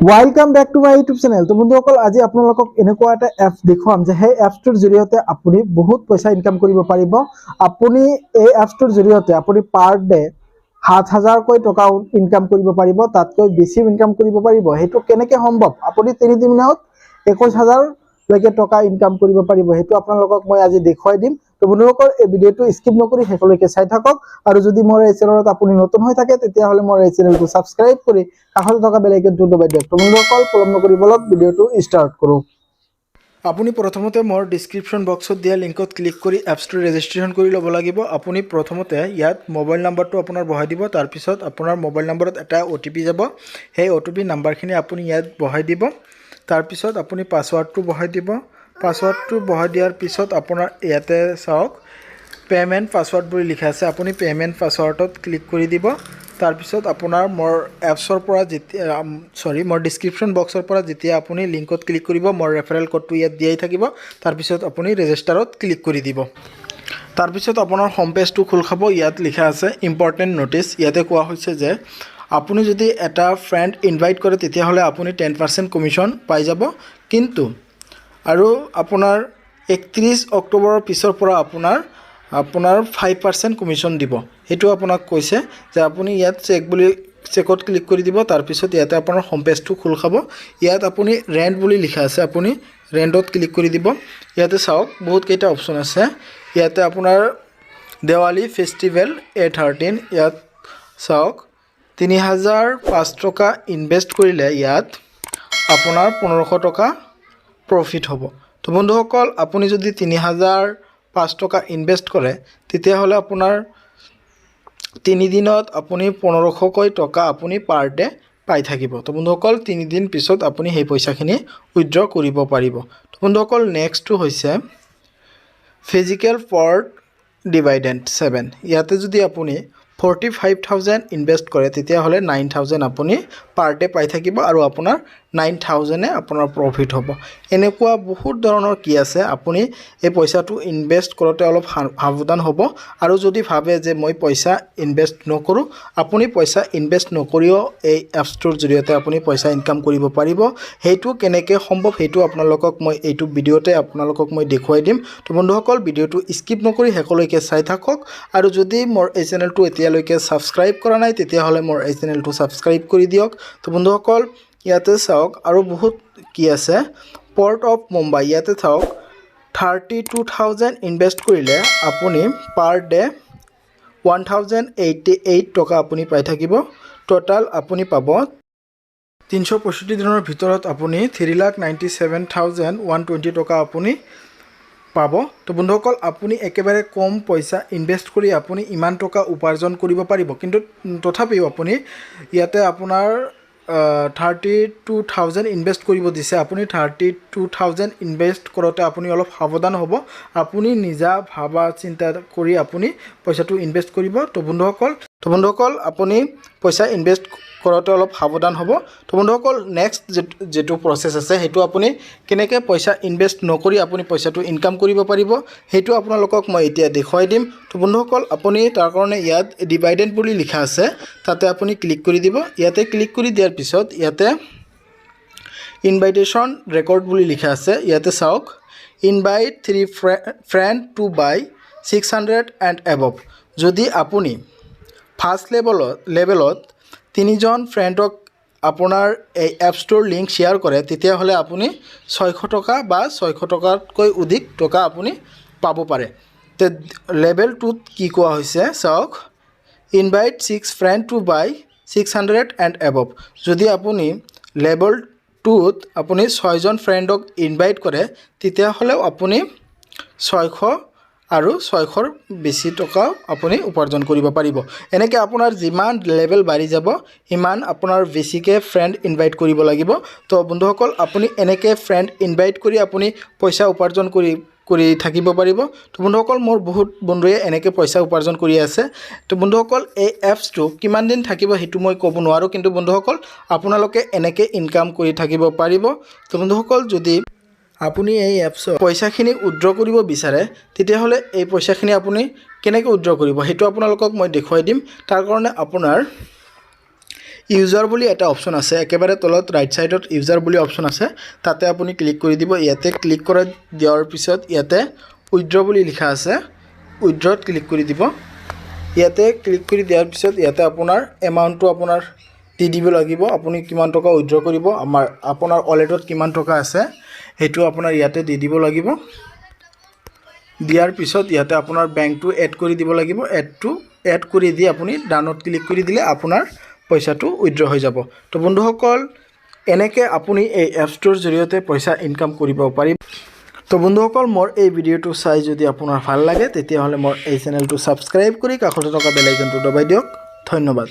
Welcome back to my YouTube channel. তো বন্ধুসকল আজি আপোনালোকক এনেকুৱা এটা এপ দেখুৱাম যে সেই এপছটোৰ জৰিয়তে আপুনি বহুত পইচা ইনকাম কৰিব পাৰিব। আপুনি এই এপছটোৰ জৰিয়তে আপুনি পাৰ ডে ৭০০০ কৈ টকা ইনকাম কৰিব পাৰিব, তাতকৈ বেছি ইনকাম কৰিব পাৰিব। হেতু কেনেকৈ সম্ভৱ? আপুনি 3 দিনত ২১,০০০ লৈকে টকা ইনকাম কৰিব পাৰিব। হেতু আপোনালোকক মই আজি দেখুৱাই দিম। তো বন্ধুসকল এই ভিডিওটো স্কিপ নকৰি শেষলৈকে চাই থাকক আৰু যদি মোৰ এই চেনেলত আপুনি নতুন হৈ থাকে তেতিয়া হলে মোৰ এই চেনেলটো সাবস্ক্ৰাইব কৰি কাষতে থকা বেল আইকনটো দবাই দিয়ক। তো বন্ধুসকল পলম নকৰি বলক ভিডিওটো স্টাৰ্ট কৰো। আপুনি প্ৰথমতে মোৰ ডেসক্ৰিপশন বক্সত দিয়া লিংকত ক্লিক কৰি এপছটো ৰেজিষ্ট্ৰেচন কৰি ল'ব লাগিব। আপুনি প্ৰথমতে ইয়াত মোবাইল নাম্বাৰটো আপোনাৰ বহাই দিব, তাৰ পিছত আপোনাৰ মোবাইল নাম্বাৰত এটা OTP যাব। সেই OTP নাম্বাৰখিনি আপুনি ইয়াত বহাই দিব, তাৰ পিছত আপুনি পাসওয়াৰ্ডটো বহাই দিব। পাসওয়াৰ্ডটো বহাই দিয়াৰ পিছত আপোনাৰ ইয়াতে চাওক পেমেন্ট পাসওয়াৰ্ড বুলি লিখা আছে, আপুনি পেমেন্ট পাসওয়াৰ্ডত ক্লিক কৰি দিব। তাৰ পিছত আপোনাৰ মোৰ এপছৰ পৰা মোৰ ডেসক্ৰিপশন বক্সৰ পৰা যেতিয়া আপুনি লিংকত ক্লিক কৰিব, মোৰ ৰেফাৰেল কোডটো ইয়াত দিয়াই থাকিব। তাৰ পিছত আপুনি ৰেজিষ্টাৰত ক্লিক কৰি দিব। তাৰ পিছত আপোনাৰ হোম পেজটো খোল খাব। ইয়াত লিখা আছে ইম্পৰ্টেন্ট নোটিছ। ইয়াতে কোৱা হৈছে যে আপুনি যদি এটা ফ্ৰেণ্ড ইনভাইট কৰে তেতিয়াহ'লে আপুনি 10% কমিশ্যন পাই যাব, কিন্তু আৰু আপোনাৰ 31 অক্টোবৰৰ পিছৰ পৰা আপোনাৰ 5% কমিশ্যন দিব। হেতু আপোনাক কৈছে যে আপুনি ইয়াত চেকত ক্লিক কৰি দিব। তাৰ পিছত ইয়াতে আপোনাৰ হোম পেজটো খোল খাব। ইয়াত আপুনি ৰেন্ট বুলি লিখা আছে, আপুনি ৰেন্টত ক্লিক কৰি দিব। ইয়াতে চাওক বহুত কেইটা অপচন আছে। ইয়াতে আপোনাৰ দেৱালী ফেষ্টিভেল A13, ইয়াত চাওক ৩০০৫ টকা ইনভেষ্ট কৰিলে ইয়াত আপোনাৰ ১৫০০ টকা প্ৰফিট হ'ব। তো বন্ধুসকল আপুনি যদি ৩০০৫ টকা ইনভেষ্ট কৰে তেতিয়াহ'লে আপোনাৰ 3 দিনত আপুনি ১৫০০ কৈ টকা আপুনি পাৰ ডে পাই থাকিব। তো বন্ধুসকল 3 দিন পিছত আপুনি সেই পইচাখিনি উইথড্ৰ কৰিব পাৰিব। তো বন্ধুসকল নেক্সটটো হৈছে ফিজিক্যাল ফৰ্ড ডিভাইডেণ্ড 7। ইয়াতে যদি আপুনি 45,000 ইনভেষ্ট কৰে তেতিয়াহ'লে 9,000 আপুনি পাৰ ডে পাই থাকিব আৰু আপোনাৰ 9,000 আপোনাৰ প্ৰফিট হ'ব। এনেকুৱা বহুত ধৰণৰ কি আছে, আপুনি এই পইচাটো ইনভেষ্ট কৰোঁতে অলপ সাৱধান হ'ব। আৰু যদি ভাবে যে মই পইচা ইনভেষ্ট নকৰোঁ, আপুনি পইচা ইনভেষ্ট নকৰিও এই এপছটোৰ জৰিয়তে আপুনি পইচা ইনকাম কৰিব পাৰিব। সেইটো কেনেকৈ সম্ভৱ সেইটো আপোনালোকক মই এইটো ভিডিঅ'তে আপোনালোকক মই দেখুৱাই দিম। তো বন্ধুসকল ভিডিঅ'টো স্কিপ নকৰি শেষলৈকে চাই থাকক। আৰু যদি মোৰ এই চেনেলটো এতিয়ালৈকে ছাবস্ক্ৰাইব কৰা নাই তেতিয়াহ'লে মোৰ এই চেনেলটো ছাবস্ক্ৰাইব কৰি দিয়ক। তো বন্ধুসকল ইয়াতে চাওক আৰু বহুত কি আছে। পৰ্ট অফ মুম্বাই, ইয়াতে চাওক 32,000 ইনভেষ্ট কৰিলে আপুনি পাৰ ডে 1,088 টকা আপুনি পাই থাকিব। টোটাল আপুনি পাব 365 দিনৰ ভিতৰত আপুনি 3,97,120 টকা আপুনি পাব। তো বন্ধুসকল আপুনি একেবাৰে কম পইচা ইনভেষ্ট কৰি আপুনি ইমান টকা উপাৰ্জন কৰিব পাৰিব, কিন্তু তথাপিও আপুনি ইয়াতে আপোনাৰ 32,000 ইনভেষ্ট কৰিব দিছে। আপুনি 32,000 ইনভেষ্ট কৰোঁতে আপুনি অলপ সাৱধান হ'ব। আপুনি নিজা ভাবা চিন্তা কৰি আপুনি পইচাটো ইনভেষ্ট কৰিব। তো বন্ধুসকল আপুনি পইচা ইনভেষ্ট কৰোঁতে অলপ সাৱধান হ'ব। তো বন্ধুসকল নেক্সট যেটো প্ৰচেছ আছে সেইটো আপুনি কেনেকৈ পইচা ইনভেষ্ট নকৰি আপুনি পইচাটো ইনকাম কৰিব পাৰিব সেইটো আপোনালোকক মই এতিয়া দেখুৱাই দিম। তো বন্ধুসকল আপুনি তাৰ কাৰণে ইয়াত ডিভাইডেণ্ড বুলি লিখা আছে, তাতে আপুনি ক্লিক কৰি দিব। ইয়াতে ক্লিক কৰি দিয়াৰ পিছত ইয়াতে ইনভাইটেশ্যন ৰেকৰ্ড বুলি লিখা আছে। ইয়াতে চাওক invite 3 friend to buy 600 and above. যদি আপুনি ফাৰ্ষ্ট লেভেলত 3জন ফ্ৰেণ্ডক আপোনাৰ এই এপছটোৰ লিংক শ্বেয়াৰ কৰে তেতিয়াহ'লে আপুনি 600 টকা বা 600 টকাতকৈ অধিক টকা আপুনি পাব পাৰে। তে লেভেল 2ত কি কোৱা হৈছে চাওক invite 6 friend to buy 600 and above. যদি আপুনি লেভেল 2ত আপুনি 6জন ফ্ৰেণ্ডক ইনভাইট কৰে তেতিয়াহ'লেও আপুনি 600 আৰু 600ৰ বেছি টকা আপুনি উপাৰ্জন কৰিব পাৰিব। এনেকৈ আপোনাৰ যিমান লেভেল বাঢ়ি যাব সিমান আপোনাৰ বেছিকৈ ফ্ৰেণ্ড ইনভাইট কৰিব লাগিব। তো বন্ধুসকল আপুনি এনেকৈ ফ্ৰেণ্ড ইনভাইট কৰি আপুনি পইচা উপাৰ্জন কৰি থাকিব পাৰিব। তো বন্ধুসকল মোৰ বহুত বন্ধুৱে এনেকৈ পইচা উপাৰ্জন কৰি আছে। তো বন্ধুসকল এই এপছটো কিমান দিন থাকিব সেইটো মই ক'ব নোৱাৰোঁ, কিন্তু বন্ধুসকল আপোনালোকে এনেকৈ ইনকাম কৰি থাকিব পাৰিব। তো বন্ধুসকল যদি আপুনি এই এপছৰ পইচাখিনি উইথড্ৰ কৰিব বিচাৰে তেতিয়াহ'লে এই পইচাখিনি আপুনি কেনেকৈ উইথড্ৰ কৰিব সেইটো আপোনালোকক মই দেখুৱাই দিম। তাৰ কাৰণে আপোনাৰ ইউজাৰ বুলি এটা অপশ্যন আছে একেবাৰে তলত ৰাইট সাইডত ইউজাৰ বুলি অপশ্যন আছে তাতে আপুনি ক্লিক কৰি দিব ইয়াতে ক্লিক কৰা দিয়াৰ পিছত ইয়াতে উইথড্ৰ বুলি লিখা আছে উইথড্ৰত ক্লিক কৰি দিব ইয়াতে ক্লিক কৰি দিয়াৰ পিছত ইয়াতে আপোনাৰ এমাউণ্টটো আপোনাৰ দি দিব লাগিব আপুনি কিমান টকা উইথড্ৰ কৰিব আপোনাৰ ওয়ালেটত কিমান টকা আছে হেতু আপোনাৰ ইয়াতে দি দিব লাগিব দিয়াৰ পিছত ইয়াতে আপোনাৰ বেংকটো এড কৰি দিব লাগিব এড কৰি দি আপুনি ডানত ক্লিক কৰি দিলে আপোনাৰ পইচাটো উইথড্ৰ হৈ যাব তো বন্ধুসকল এনেকৈ আপুনি এই এপছটোৰ জৰিয়তে পইচা ইনকাম কৰিব পাৰিব তো বন্ধুসকল মোৰ এই ভিডিঅ'টো চাই যদি আপোনাৰ ভাল লাগে তেতিয়াহ'লে মোৰ এই চেনেলটো সাবস্ক্ৰাইব কৰি কাষতে থকা বেল আইকনটো দবাই দিয়ক ধন্যবাদ